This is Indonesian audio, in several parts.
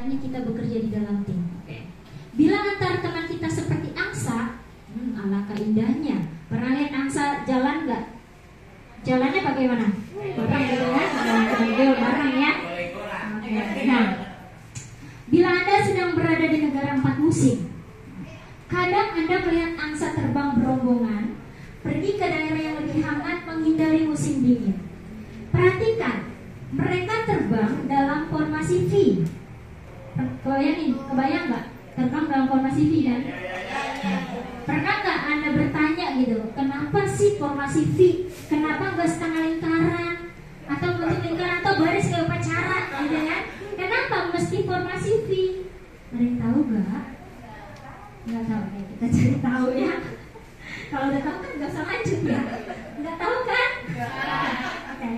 makanya kita bekerja di dalam tim. Bila antara teman kita seperti angsa, alangkah indahnya. Pernah lihat angsa jalan nggak? Jalannya bagaimana? Bareng gitu ya, jalan bareng ya. Nah, bila Anda sedang berada di negara 4 musim, kadang Anda melihat angsa terbang berombongan pergi ke daerah yang lebih hangat menghindari musim dingin. Perhatikan, mereka terbang dalam formasi V. Kebayang nggak? Terbang dalam formasi V kan? Pernah nggak Anda bertanya gitu, kenapa sih formasi V? Kenapa nggak setengah lingkaran? Atau bentuk lingkaran atau baris kayak upacara gitu kan? Kenapa mesti formasi V? Ada yang tahu nggak? Nggak tahu ya, kita cari tahu ya. Kalau udah tahu kan nggak usah lanjut ya. Nggak tahu kan? Oke,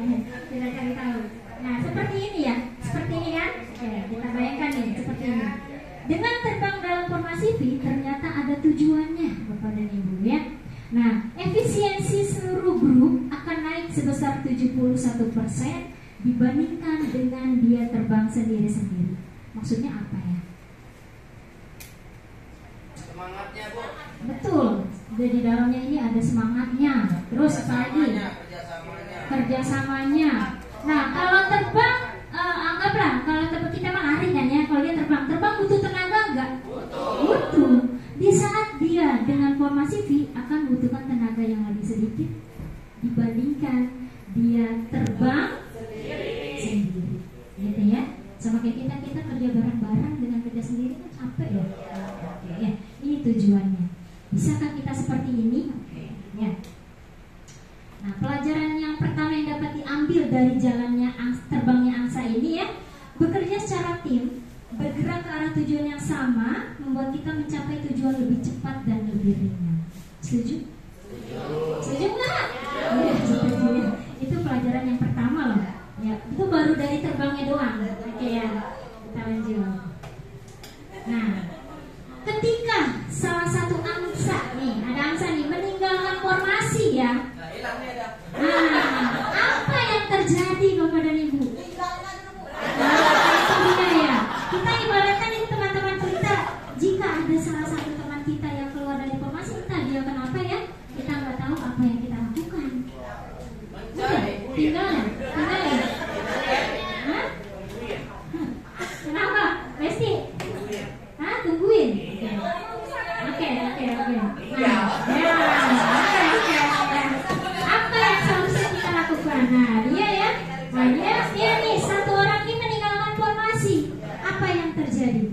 kita cari tahu. Nah, seperti ini ya, seperti ini kan? Oke, kita bayangkan nih, seperti ini. Dengan terbang dalam formasi V, ternyata ada tujuannya, Bapak dan Ibu ya. Nah, efisiensi seluruh grup akan naik sebesar 71% dibandingkan dengan dia terbang sendiri-sendiri. Maksudnya apa ya? Semangatnya, Bu. Betul. Jadi dalamnya ini ada semangatnya. Terus apa lagi? Kerjasamanya. Nah, kalau terbang, anggaplah kalau terbang kita mah lari kan ya. Kalau dia terbang butuh tenaga enggak? Butuh. Di saat dia dengan formasi V akan membutuhkan tenaga yang lebih sedikit dibandingkan dia terbang sendiri. Gitu ya. Sama kayak kita kerja bareng-bareng dengan kerja sendiri kan capek ya. Oke ya. Ini tujuannya. Bisakah kita seperti ini? Oke. Ya. Nah, pelajaran yang pertama yang dapat diambil dari jalannya terbangnya angsa ini ya, bekerja secara tim, bergerak ke arah tujuan yang sama, membuat kita mencapai tujuan lebih cepat dan lebih ringan. Setuju? Setuju nggak? Ya, setuju ya. Itu pelajaran yang pertama loh. Ya, itu baru dari terbangnya doang. Oke ya, kita lanjut. Nah, ketika salah satu angsa nih, ada angsa nih meninggalkan formasi ya. Nah, apa yang terjadi Bapak dan Ibu? Nah, ya. Kita ibaratkan ini teman-teman kita, jika ada salah satu teman kita yang keluar dari formasi, entah dia kenapa ya, kita nggak tahu apa yang kita lakukan. Udah, tinggal ya. Hah? Kenapa? Resti? Hah? Tungguin? Oke. Nah, apa yang seharusnya kita lakukan? Nah, dia ya. Nah, dia nih, satu orang ini meninggalkan formasi. Apa yang terjadi?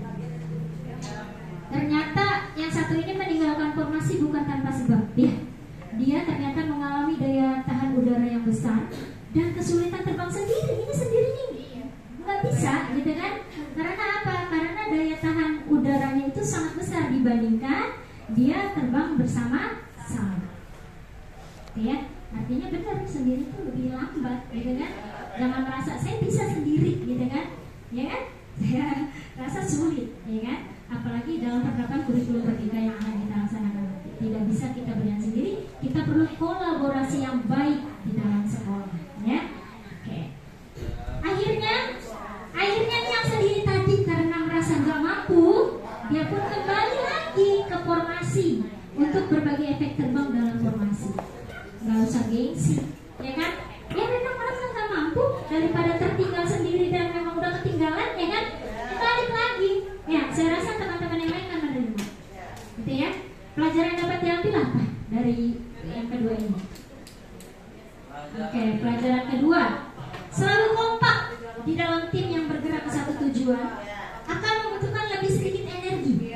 Ternyata yang satu ini meninggalkan formasi bukan tanpa sebab ya. Dia ternyata mengalami daya tahan udara yang besar dan kesulitan terbang sendiri. Ini sendiri nih nggak bisa gitu kan? Karena apa? Karena daya tahan udaranya itu sangat besar dibandingkan dia terbang bersama-sama. Ya, artinya benar sendiri itu lebih lambat gitu kan? Jangan merasa saya bisa sendiri gitu kan? Ya kan? Saya rasa sulit ya kan? Apalagi dalam penerapan kurikulum merdeka yang akan kita laksanakan nanti. Tidak bisa kita berjalan sendiri, kita perlu kolaborasi yang baik di dalam sekolah ya. Oke. Akhirnya nih yang sendiri tadi karena merasa nggak mampu, dia pun kembali lagi ke formasi untuk berbagi efek terbang dalam formasi. Nggak usah gengsi, ya kan? Ya memang merasa nggak mampu daripada tertinggal sendiri dan memang udah ketinggalan, ya kan? Balik lagi. Ya, saya rasa teman-teman yang lain akan menerima. Gitu ya. Pelajaran dapat diambil apa dari yang kedua ini? Oke, pelajaran kedua, selalu kompak di dalam tim yang bergerak ke satu tujuan akan membutuhkan lebih sedikit energi,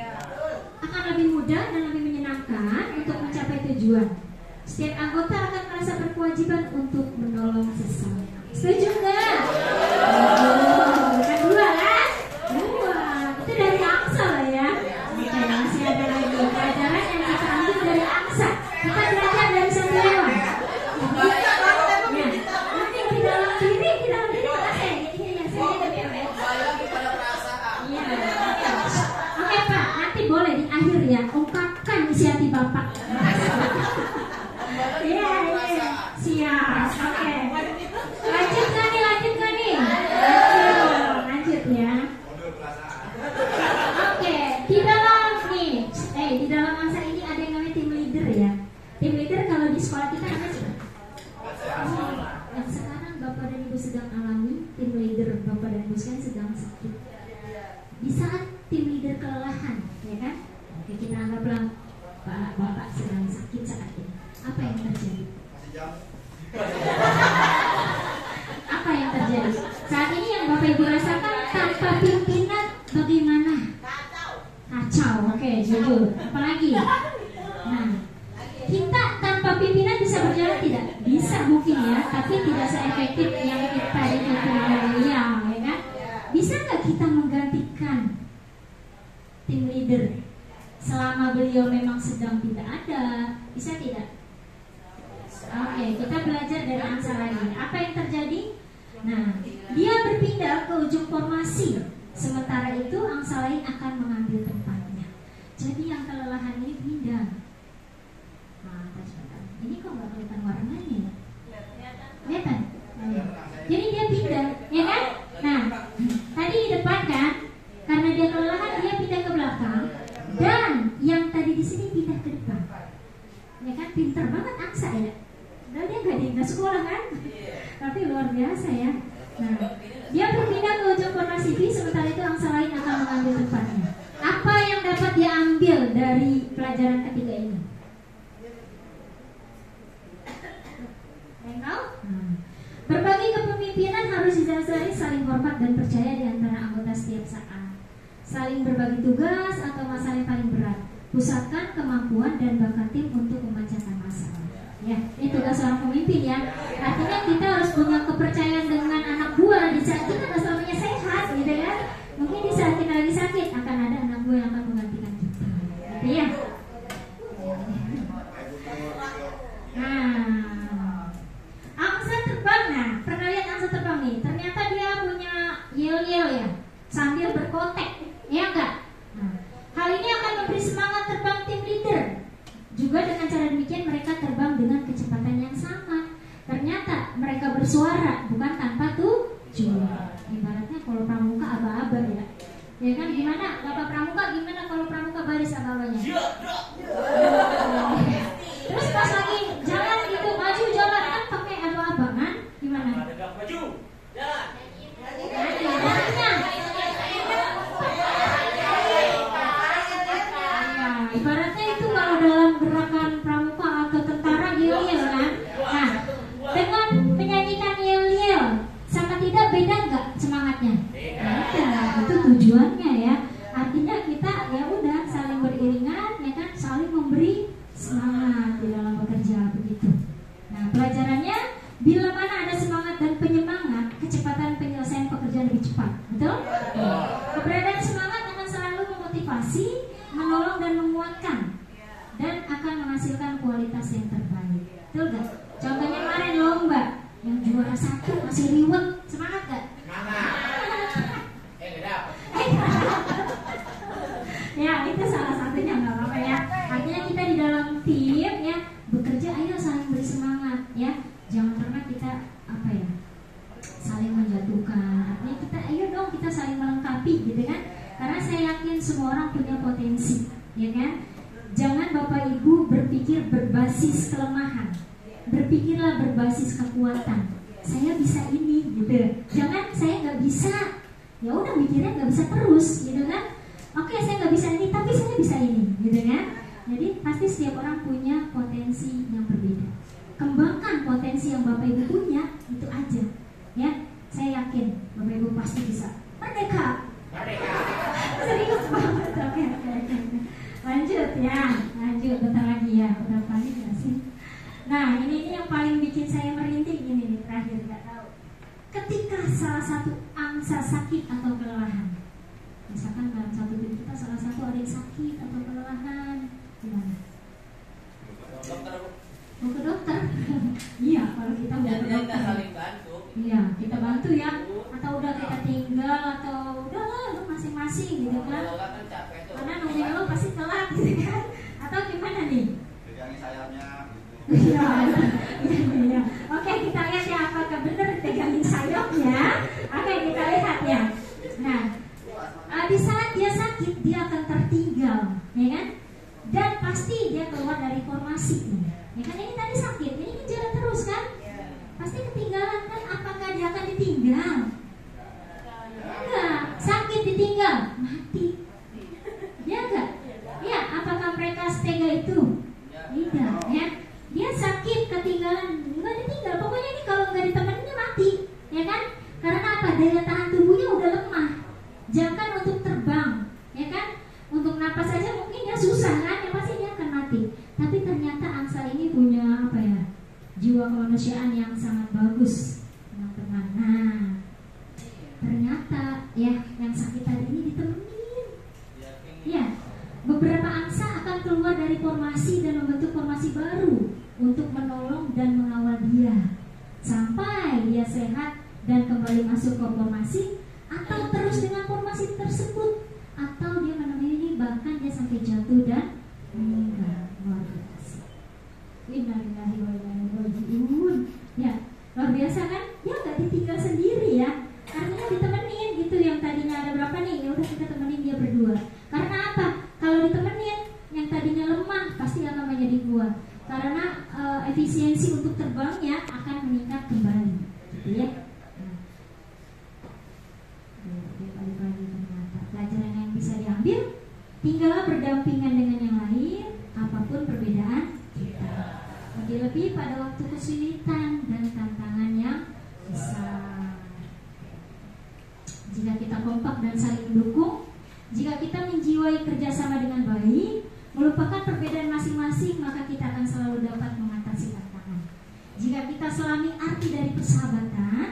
akan lebih mudah dan lebih menyenangkan untuk mencapai tujuan. Setiap anggota akan merasa berkewajiban untuk menolong sesama. Setuju nggak? Bukan dua kan? Dua. Itu dari angsa lah ya. Oke, masih ada lagi pelajaran yang kita ambil dari angsa. Kita belajar dari Santiawan. Nanti di dalam diri makasih. Ini yang saya jadi iya. Oke Pak, nanti boleh di akhir ya ungkapkan isi hati Bapak. Iya. Siap. Oke. Lanjut kan nih? Lanjut ya. di saat tim leader kelelahan, ya kan? Oke, kita anggaplah bapak sedang sakit saat ini. Apa yang terjadi? Masih jam. Apa yang terjadi? Saat ini yang Bapak Ibu rasakan tanpa pimpinan bagaimana? Kacau. Oke, jujur. Apalagi? Nah, kita tanpa pimpinan bisa berjalan tidak? Bisa mungkin ya, tapi tidak seefektif yang kita itu ya kan? Bisa nggak kita menggantikan tim leader selama beliau memang sedang tidak ada? Bisa tidak? Oke, kita belajar dari Angsa lagi. Apa yang terjadi? Nah, dia berpindah ke ujung formasi. Sementara itu Angsa lain akan mengambil tempatnya. Jadi yang kelelahan ini pindah. Nah, ini kok nggak kelihatan warnanya ya? Kelihatan? Jadi dia pindah, ya kan? Nah, tadi di depan kan? Karena dia kelelahan, dia pindah ke belakang. Dan yang tadi di sini pindah ke depan. Ya kan? Pinter banget Angsa ya. Dan dia nggak sekolah kan? Tapi luar biasa ya. Nah, dia berpindah ke ujung formasi B, sementara itu Angsa lain akan mengambil tempatnya. Apa yang dapat dia ambil dari pelajaran ketiga ini? Berbagi kepemimpinan harus didasari saling hormat dan percaya di antara anggota setiap saat. Saling berbagi tugas atau masalah yang paling berat. Pusatkan kemampuan dan bakat tim untuk memecahkan masalah. Ya, ini tugas seorang pemimpin ya. Artinya kita harus punya kepercayaan dengan anak buah di saat kita nggak selamanya sehat, gitu ya. Mungkin di saat kita lagi sakit akan ada anak buah yang akan menggantikan kita, gitu ya. Nah, angsa terbang. Nah, pernah lihat angsa terbang nih? Ternyata dia punya yel-yel ya, sambil berkotek, ya enggak? Nah, hal ini akan memberi semangat terbang tim leader. Juga dengan cara demikian mereka terbang dengan kecepatan yang sama. Ternyata mereka bersuara bukan tanpa tujuan. Ibaratnya kalau pramuka aba-aba ya. Ya kan, gimana? Bapak pramuka gimana kalau pramuka baris aba-abanya? Terus pas lagi jalan gitu, maju jalan kan pakai aba-aba kan? Gimana? Maju. Jalan. Ibaratnya itu kalau dalam gerakan pramuka atau tentara yel-yel kan. Nah, dengan menyanyikan yel-yel sama tidak beda nggak semangatnya? Beda. Itu tujuannya ya. Artinya kita ya udah saling beriringan ya kan, saling memberi semangat di dalam bekerja begitu. Nah, pelajarannya bila mana ada semangat dan penyemangat, kecepatan penyelesaian pekerjaan lebih cepat. Betul? Keberadaan semangat akan selalu memotivasi, menolong dan menguatkan, dan akan menghasilkan kualitas yang terbaik. Betul gak? Contohnya kemarin lomba yang juara 1 masih riwet, semangat gak? Ya itu salah satunya, nggak apa-apa ya. Artinya kita di dalam tim ya bekerja, ayo saling beri semangat ya. Jangan pernah kita apa ya saling menjatuhkan. Artinya kita ayo dong kita saling melengkapi gitu kan. Karena saya yakin semua orang punya potensi, ya kan? Jangan Bapak Ibu berpikir berbasis kelemahan. Berpikirlah berbasis kekuatan. Saya bisa ini, gitu. Jangan saya nggak bisa. Ya udah mikirnya nggak bisa terus, gitu kan? Oke, saya nggak bisa ini, tapi saya bisa ini, gitu kan? Jadi pasti setiap orang punya potensi yang berbeda. Kembangkan potensi yang Bapak Ibu punya, itu aja, ya. Saya yakin Bapak Ibu pasti bisa. Merdeka. Serius banget. Oke. Lanjut ya, lanjut bentar lagi ya. Udah panik gak sih? Nah, ini yang paling bikin saya merinding ini nih terakhir, nggak tahu. Ketika salah satu angsa sakit atau kelelahan, misalkan dalam satu tim kita salah satu ada yang sakit atau kelelahan, gimana? Mau ke dokter? Iya, kalau kita mau ke dokter. Iya, kita bantu ya. Atau udah kita tinggal atau udahlah lu masing-masing gitu kan. Karena nungguin lu pasti telat gitu kan. Atau gimana nih? Pegangi sayapnya. Iya. Iya. Oke, kita lihat ya apakah benar pegangin sayapnya. Oke, kita lihat ya. Nah, di saat dia sakit dia akan tertinggal, ya kan? Dan pasti dia keluar dari formasi. Ya kan, ini tadi sakit, ini kan jalan terus kan? Pasti ketinggalan kan? Apakah dia akan ditinggal? Enggak, sakit ditinggal. Nah, kemanusiaan yang sangat bagus, teman-teman. Nah, ternyata ya yang sakit tadi ini ditemenin. Ya, beberapa angsa akan keluar dari formasi dan membentuk formasi baru untuk menolong dan mengawal dia sampai dia sehat dan kembali masuk ke formasi, atau terus dengan formasi tersebut, atau dia menemani bahkan dia sampai jatuh dan meninggal. Luar biasa. Innalillahi wa inna ilaihi raji'un. Ya, luar biasa kan? Ya nggak ditinggal sendiri ya. Artinya ditemenin gitu. Yang tadinya ada berapa nih? Ya udah kita temenin dia berdua. Karena apa? Kalau ditemenin, yang tadinya lemah pasti akan menjadi kuat. Karena efisiensi untuk terbangnya akan meningkat kembali. Gitu ya. Dia balik lagi ternyata. Pelajaran yang bisa diambil, tinggallah berdampingan dengan yang lain, apapun perbedaan kita. Lebih-lebih pada waktu kesulitan dan tantangan yang besar. Jika kita kompak dan saling mendukung, jika kita menjiwai kerjasama dengan baik, melupakan perbedaan masing-masing, maka kita akan selalu dapat mengatasi tantangan. Jika kita selami arti dari persahabatan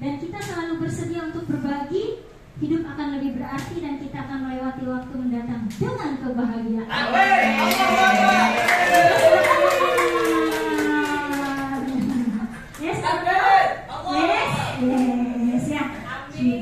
dan kita selalu bersedia untuk berbagi, hidup akan lebih berarti dan kita akan melewati waktu mendatang dengan kebahagiaan.